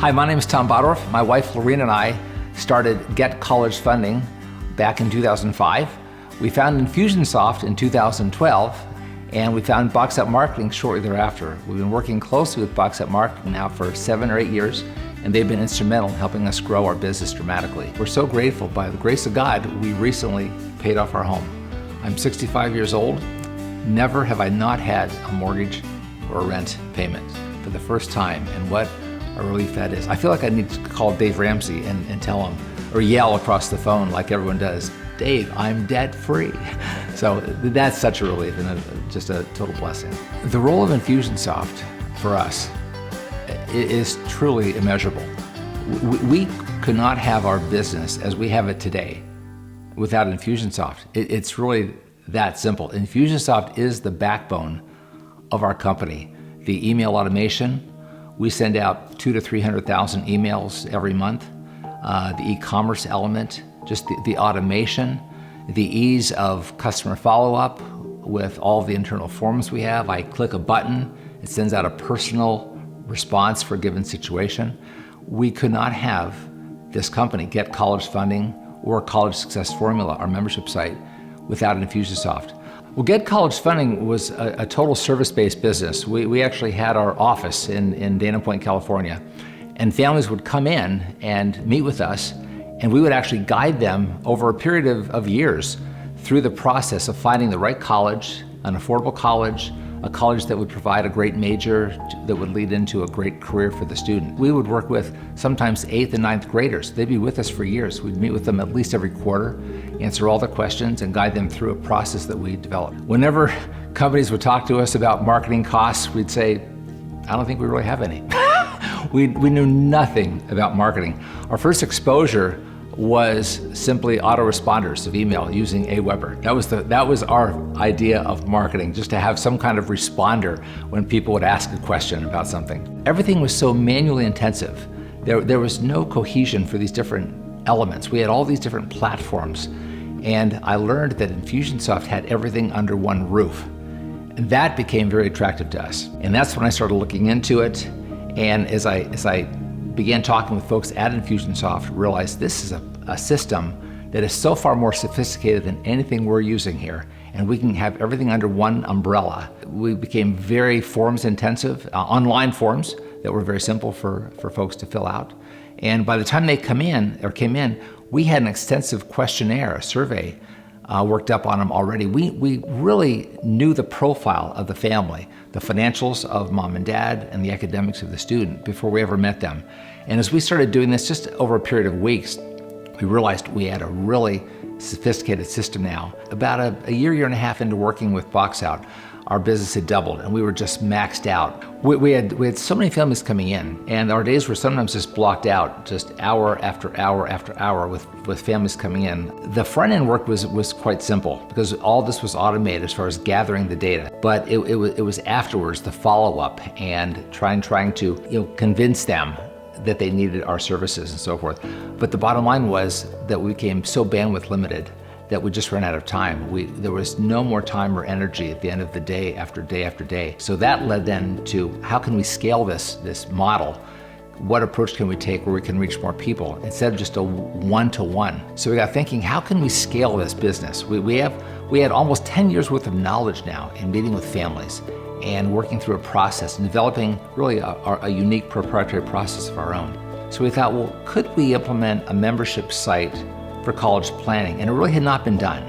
Hi, my name is Tom Bottorf. My wife Lorena and I started Get College Funding back in 2005. We found Infusionsoft in 2012, and we found Box-Up Marketing shortly thereafter. We've been working closely with Box-Up Marketing now for 7 or 8 years, and they've been instrumental in helping us grow our business dramatically. We're so grateful. By the grace of God, we recently paid off our home. I'm 65 years old. Never have I not had a mortgage or a rent payment for the first time, and what a relief that is. I feel like I need to call Dave Ramsey and tell him, or yell across the phone like everyone does, Dave, I'm debt free. So that's such a relief and just a total blessing. The role of Infusionsoft for us is truly immeasurable. We could not have our business as we have it today without Infusionsoft. It's really that simple. Infusionsoft is the backbone of our company. The email automation, we send out 200,000 to 300,000 emails every month. The e-commerce element, just the automation, the ease of customer follow-up with all the internal forms we have. I click a button, it sends out a personal response for a given situation. We could not have this company, Get College Funding or College Success Formula, our membership site, without Infusionsoft. Well, Get College Funding was a total service-based business. We actually had our office in Dana Point, California, and families would come in and meet with us, and we would actually guide them over a period of years through the process of finding the right college, an affordable college, a college that would provide a great major that would lead into a great career for the student. We would work with sometimes 8th and 9th graders. They'd be with us for years. We'd meet with them at least every quarter, answer all the questions, and guide them through a process that we developed. Whenever companies would talk to us about marketing costs, we'd say, I don't think we really have any. We knew nothing about marketing. Our first exposure was simply autoresponders of email using Aweber. That was our idea of marketing, just to have some kind of responder when people would ask a question about something. Everything was so manually intensive. There was no cohesion for these different elements. We had all these different platforms, and I learned that Infusionsoft had everything under one roof. And that became very attractive to us. And that's when I started looking into it. And as I began talking with folks at Infusionsoft, realized this is a system that is so far more sophisticated than anything we're using here, and we can have everything under one umbrella. We became very forms intensive, online forms that were very simple for folks to fill out. And by the time they came in, we had an extensive questionnaire, a survey, worked up on them already. We really knew the profile of the family, the financials of mom and dad, and the academics of the student before we ever met them. And as we started doing this just over a period of weeks, we realized we had a really sophisticated system now. About a year and a half into working with Box-Out, our business had doubled and we were just maxed out. We had so many families coming in, and our days were sometimes just blocked out, just hour after hour after hour with families coming in. The front end work was quite simple because all this was automated as far as gathering the data. But it was afterwards, the follow-up and trying to convince them that they needed our services and so forth. But the bottom line was that we became so bandwidth limited that we just ran out of time. There was no more time or energy at the end of the day after day after day. So that led then to how can we scale this model? What approach can we take where we can reach more people instead of just a one-to-one? So we got thinking, how can we scale this business? We had almost 10 years worth of knowledge now in meeting with families and working through a process and developing really a unique proprietary process of our own. So we thought, well, could we implement a membership site for college planning? And it really had not been done.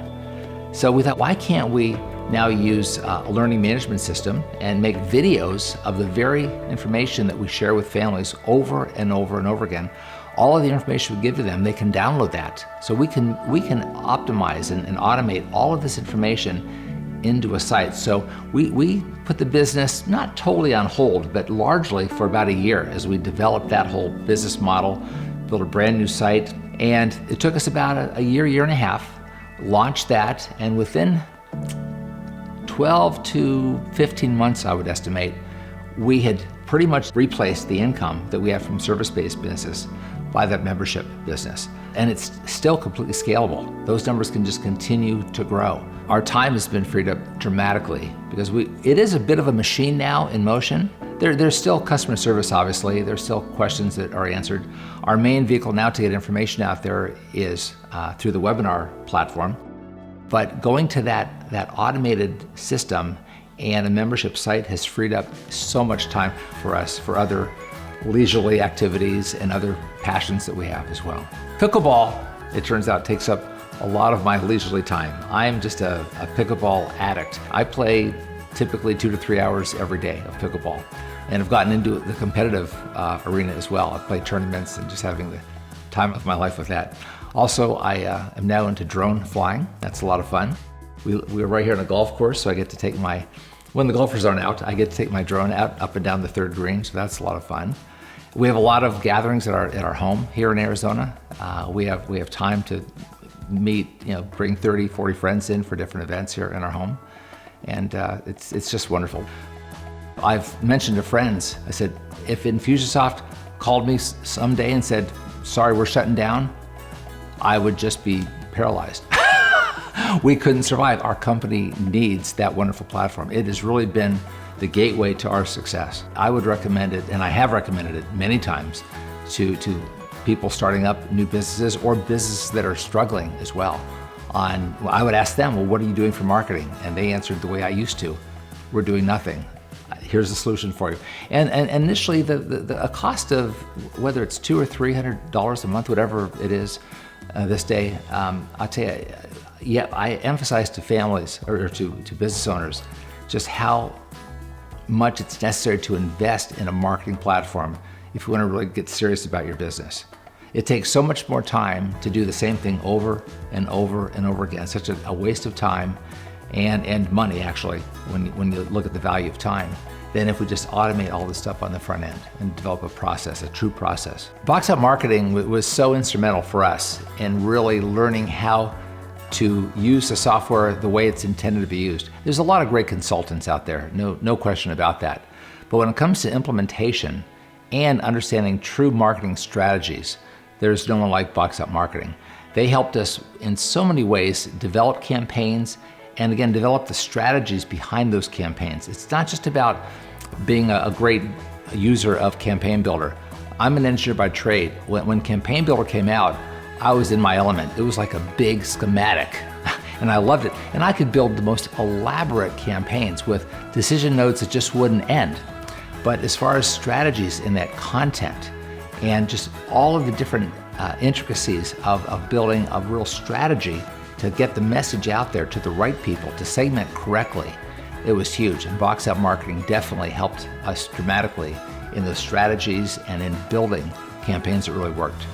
So we thought, why can't we now use a learning management system and make videos of the very information that we share with families over and over and over again? All of the information we give to them, they can download that. So we can optimize and automate all of this information into a site. So we put the business not totally on hold, but largely for about a year as we developed that whole business model, built a brand new site. And it took us about a year and a half, launched that, and within 12 to 15 months, I would estimate, we had pretty much replaced the income that we have from service-based business by that membership business. And it's still completely scalable. Those numbers can just continue to grow. Our time has been freed up dramatically because it is a bit of a machine now in motion. There's still customer service, obviously. There's still questions that are answered. Our main vehicle now to get information out there is through the webinar platform. But going to that automated system and a membership site has freed up so much time for us for other leisurely activities and other passions that we have as well. Pickleball, it turns out, takes up a lot of my leisurely time. I'm just a pickleball addict. I play typically 2 to 3 hours every day of pickleball, and I've gotten into the competitive arena as well. I play tournaments and just having the time of my life with that. Also, I am now into drone flying. That's a lot of fun. We're right here on a golf course, so I get to take when the golfers aren't out, I get to take my drone out up and down the third green, so that's a lot of fun. We have a lot of gatherings at our home here in Arizona. We have time to meet, bring 30, 40 friends in for different events here in our home, and it's just wonderful. I've mentioned to friends, I said, if Infusionsoft called me someday and said, sorry, we're shutting down, I would just be paralyzed. We couldn't survive. Our company needs that wonderful platform. It has really been the gateway to our success. I would recommend it, and I have recommended it many times, to people starting up new businesses or businesses that are struggling as well. I would ask them, well, what are you doing for marketing? And they answered the way I used to. We're doing nothing. Here's the solution for you. And initially, the cost of whether it's $200 or $300 a month, whatever it is this day, I'll tell you, yeah, I emphasize to families or to business owners just how much it's necessary to invest in a marketing platform if you want to really get serious about your business. It takes so much more time to do the same thing over and over and over again. Such a waste of time and money, actually, when you look at the value of time, than if we just automate all this stuff on the front end and develop a process, a true process. Box Up Marketing was so instrumental for us in really learning how to use the software the way it's intended to be used. There's a lot of great consultants out there, no question about that. But when it comes to implementation and understanding true marketing strategies, there's no one like Box Up Marketing. They helped us in so many ways develop campaigns and again, develop the strategies behind those campaigns. It's not just about being a great user of Campaign Builder. I'm an engineer by trade. When Campaign Builder came out, I was in my element. It was like a big schematic, and I loved it. And I could build the most elaborate campaigns with decision notes that just wouldn't end. But as far as strategies in that content and just all of the different intricacies of building a real strategy to get the message out there to the right people, to segment correctly, it was huge. And Box Up Marketing definitely helped us dramatically in those strategies and in building campaigns that really worked.